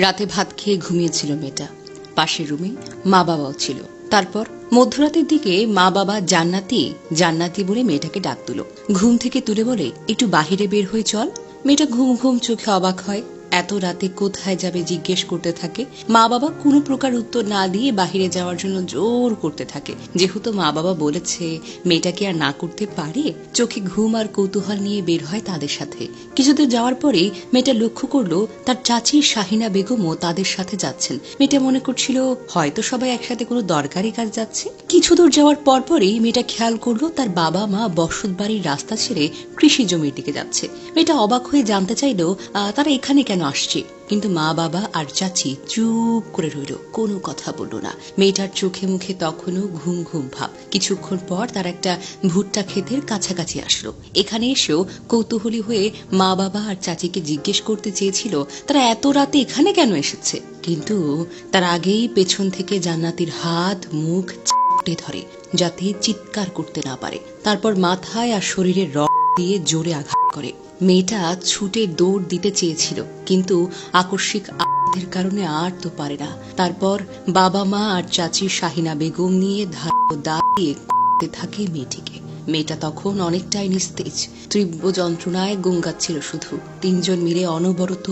রাতে ভাত খেয়ে ঘুমিয়েছিল মেয়েটা। পাশের রুমে মা বাবাও ছিল। তারপর মধ্যরাতের দিকে মা বাবা জান্নাতি জান্নাতি বলে মেয়েটাকে ডাক দিল। ঘুম থেকে তুলে বলে, একটু বাহিরে বের হয়ে চল। মেয়েটা ঘুম ঘুম চোখে অবাক হয়। এত রাতে কোথায় যাবে জিজ্ঞেস করতে থাকে। মা বাবা কোনো প্রকার উত্তর না দিয়ে বাহিরে যাওয়ার জন্য জোর করতে থাকে। যেহেতু মা বাবা বলেছে, মেয়েটা কি আর না করতে পারে। চোখে ঘুম আর কৌতূহল নিয়ে বের হয় তাদের সাথে। কিছুদূর যাওয়ার পরে মেয়েটা লক্ষ্য করলো তার চাচি শাহিনা বেগমও তাদের সাথে যাচ্ছেন। মেয়েটা মনে করছিল হয়তো সবাই একসাথে কোনো দরকারি কাজ যাচ্ছে। কিছু দূর যাওয়ার পরপরই মেয়েটা খেয়াল করলো তার বাবা মা বসত বাড়ির রাস্তা ছেড়ে কৃষি জমির দিকে যাচ্ছে। মেয়েটা অবাক হয়ে জানতে চাইলো তারা এখানে কেন আসছে। কিন্তু মা বাবা আর চাচি চুপ করে রইল, কোনো কথা বলল না। মেয়েটার চোখে মুখে তখনও ঘুম ঘুম ভাব। কিছুক্ষণ পর তার একটা ভুট্টা ক্ষেতের কাছাকাছি আসলো। এখানে এসেও কৌতূহলী হয়ে মা বাবা আর চাচিকে জিজ্ঞেস করতে চেয়েছিল তারা এত রাতে এখানে কেন এসেছে। কিন্তু তার আগেই পেছন থেকে জান্নাতির হাত মুখ চেপে ধরে, যাতে চিৎকার করতে না পারে। তারপর মাথায় আর শরীরের রক দিয়ে জোরে আঘাত করে। মেয়েটা ছুটে দৌড় দিতে চেয়েছিল, কিন্তু আকস্মিক আঘাতের কারণে আর তো পারে না। তারপর বাবা মা আর চাচি শাহিনা বেগম নিয়ে দাঁড়িয়ে করতে থাকে মেয়েটিকে। মেয়েটা তখন অনেকটাই নিস্তেজ, তীব্র যন্ত্রণায় গুঙ্গাচ্ছিল শুধু। তিনজন মিলে অনবরত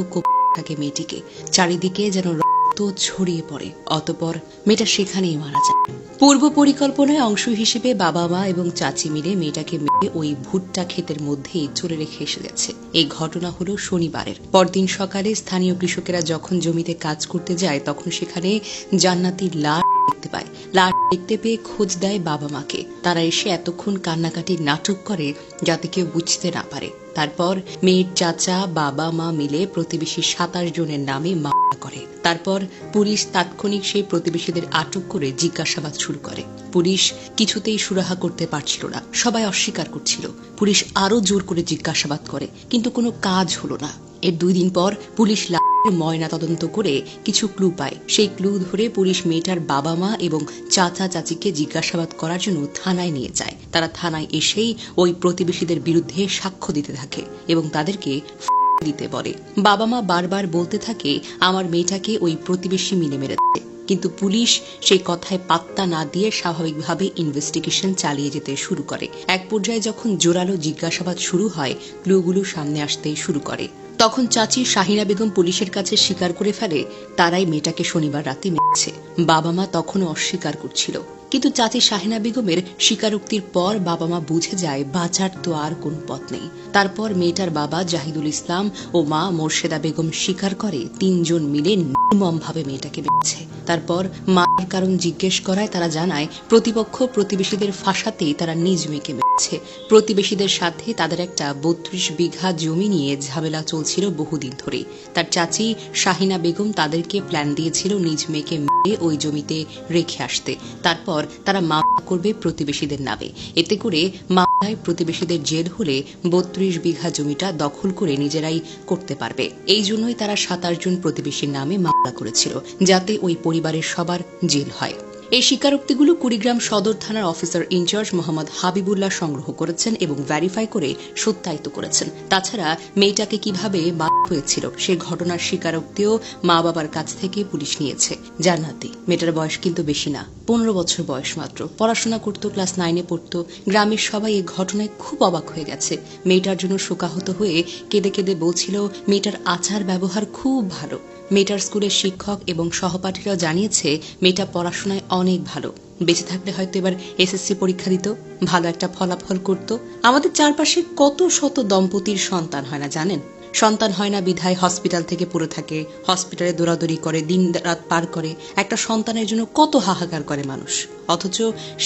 থাকে মেয়েটিকে। চারিদিকে যেন রক্ত ছড়িয়ে পড়ে। অতঃপর মেয়েটা সেখানেই মারা যায়। পূর্ব পরিকল্পনায় অংশ হিসেবে বাবা মা এবং চাচি মিলে মেয়েটাকে মেরে ওই ভুট্টা ক্ষেতের মধ্যেই চলে রেখে এসে গেছে। এই ঘটনা হলো শনিবারের। পরদিন সকালে স্থানীয় কৃষকেরা যখন জমিতে কাজ করতে যায়, তখন সেখানে জান্নাতির লাশ দেখতে পায়। লাশ দেখতে পেয়ে খোঁজ দেয় বাবা মাকে। তারা এসে এতক্ষণ কান্নাকাটির নাটক করে যাতে কেউ বুঝতে না পারে। তারপর মেয়ের চাচা বাবা মা মিলে প্রতিবেশী 27 জনের নামে মামলা করে। তারপর পুলিশ তাৎক্ষণিক সেই প্রতিবেশীদের আটক করে জিজ্ঞাসাবাদ শুরু করে। পুলিশ কিছুতেই সুরাহা করতে পারছিল না, সবাই অস্বীকার করছিল। পুলিশ আরো জোর করে জিজ্ঞাসাবাদ করে, কিন্তু কোনো কাজ হলো না। এর 2 দিন পর পুলিশ ময়না তদন্ত করে কিছু ক্লু পায়। সেই ক্লু ধরে পুলিশ মেয়েটার বাবা মা এবং চাচা চাচিকে জিজ্ঞাসাবাদ করার জন্য থানায় নিয়ে যায়। তারা থানায় এসেই ওই প্রতিবেশীদের বিরুদ্ধে সাক্ষ্য দিতে থাকে এবং তাদেরকে দিতে বলে। বাবা মা বারবার বলতে থাকে আমার মেয়েটাকে ওই প্রতিবেশী মিলে মেরেছে, কিন্তু পুলিশ সেই কথায় পাত্তা না দিয়ে স্বাভাবিকভাবে ইনভেস্টিগেশন চালিয়ে যেতে শুরু করে। এক পর্যায়ে যখন জোরালো জিজ্ঞাসাবাদ শুরু হয়, ক্লুগুলো সামনে আসতে শুরু করে। তখন চাচি শাহিনা বেগম পুলিশের কাছে স্বীকার করে ফেলে তারাই মেয়েটাকে শনিবার রাতে মেরেছে। বাবা মা তখনও অস্বীকার করছিল, কিন্তু চাচি শাহিনা বেগমের স্বীকারোক্তির পর বাবা মা বুঝে যায় বাঁচার তো আর কোনো পথ নেই। তারপর মেয়েটার বাবা জাহিদুল ইসলাম ও মা মোর্শেদা বেগম স্বীকার করে 3 জন মিলে নির্মমভাবে মেয়েটাকে মেরেছে। তারপর মায়ের কারণ জিজ্ঞেস করায় তারা জানায় প্রতিপক্ষ প্রতিবেশীদের ফাঁসাতেই তারা নিজ মেয়েকে মেরেছে। প্রতিবেশীদের সাথে তাদের একটা 32 বিঘা জমি নিয়ে ঝামেলা চলছিল বহুদিন ধরে। তার চাচি শাহিনা বেগম তাদেরকে প্ল্যান দিয়েছিল নিজ মেয়েকে মেরে ওই জমিতে রেখে আসতে। তারপর তারা মামলা করবে প্রতিবেশীদের নামে। এতে করে মামলায় প্রতিবেশীদের জেল হলে 32 বিঘা জমিটা দখল করে নিজেরাই করতে পারবে। এই জন্যই তারা 27 জন প্রতিবেশীর নামে মামলা করেছিল, যাতে ওই পরিবারের সবার জেল হয়। এই স্বীকারোক্তিগুলো কুড়িগ্রাম সদর থানার অফিসার ইনচার্জ মোহাম্মদ হাবিবুল্লাহ সংগ্রহ করেছেন এবং ভেরিফাই করে সত্যায়িত করেছেন। তাছাড়া মেয়েটাকে কিভাবে মারা হয়েছিল সে ঘটনার স্বীকারোক্তিও মা বাবার কাছ থেকে পুলিশ নিয়েছে। জান্নাতি মেয়েটার বয়স কিন্তু বেশি না, 15 বছর বয়স মাত্র। পড়াশোনা করত, ক্লাস 9-এ পড়তো। গ্রামের সবাই এই ঘটনায় খুব অবাক হয়ে গেছে। মেয়েটার জন্য শোকাহত হয়ে কেঁদে কেঁদে বলছিল মেয়েটার আচার ব্যবহার খুব ভালো। মেয়েটার স্কুলের শিক্ষক এবং সহপাঠীরাও জানিয়েছে মেয়েটা পড়াশোনায় অনেক ভালো। বেঁচে থাকলে হয়তো এবার এসএসসি পরীক্ষা দিত, ভালো একটা ফলাফল করত। আমাদের চারপাশে কত শত দম্পতির সন্তান হয় না জানেন? সন্তান হয় না বিধায় হসপিটাল থেকে পড়ে থাকে, হসপিটালে দৌড়াদৌড়ি করে, দিন রাত পার করে। একটা সন্তানের জন্য কত হাহাকার করে মানুষ, অথচ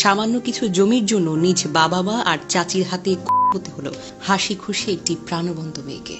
সামান্য কিছু জমির জন্য নিজ বাবা মা আর চাচির হাতে হতে হলো হাসি খুশি একটি প্রাণবন্ত মেয়েকে।